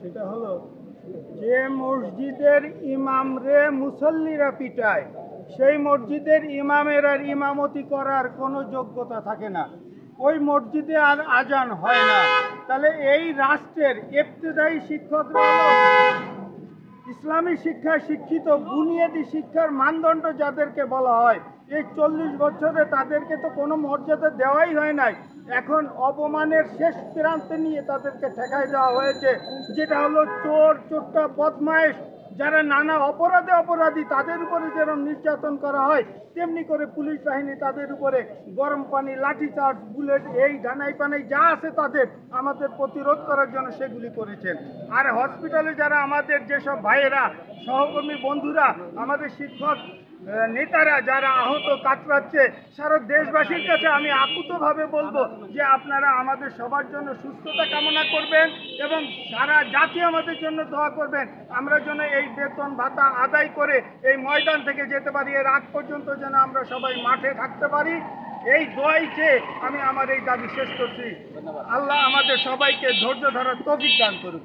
সেটা হলো যে মসজিদের ইমামরে মুসল্লিরা পিটায়, সেই মসজিদের ইমামের আর ইমামতি করার কোনো যোগ্যতা থাকে না, ওই মসজিদে আর আজান হয় না। তাহলে এই রাষ্ট্রের ইবতেদায়ী শিক্ষকরা হলো ইসলামী শিক্ষায় শিক্ষিত, বুনিয়াদী শিক্ষার মানদণ্ড যাদেরকে বলা হয়, এই 40 বছরে তাদেরকে তো কোনো মর্যাদা দেওয়াই হয় নাই। এখন অপমানের শেষ প্রান্তে নিয়ে তাদেরকে ঠেকাই দেওয়া হয়েছে, যেটা হলো চোর চোরটা বদমাইশ যারা নানা অপরাধে অপরাধী, তাদের উপরে যেরকম নির্যাতন করা হয়, তেমনি করে পুলিশ বাহিনী তাদের উপরে গরম পানি, লাঠিচার্জ, বুলেট, এই ডানাই পানাই যা আছে তাদের আমাদের প্রতিরোধ করার জন্য সেগুলি করেছেন। আর হসপিটালে যারা আমাদের যেসব ভাইয়েরা, সহকর্মী, বন্ধুরা, আমাদের শিক্ষক নেতারা যারা আহত কাতরাচ্ছে, সারা দেশবাসীর কাছে আমি আকুতভাবে বলবো যে আপনারা আমাদের সবার জন্য সুস্থতা কামনা করবেন এবং সারা জাতি আমাদের জন্য দোয়া করবেন, আমরা যেন এই বেতন ভাতা আদায় করে এই ময়দান থেকে যেতে পারি, এর আগ পর্যন্ত যেন আমরা সবাই মাঠে থাকতে পারি। এই দোয়াই চেয়ে আমি আমার এই দাবি শেষ করছি। আল্লাহ আমাদের সবাইকে ধৈর্য ধরার তৌফিক দান করুক।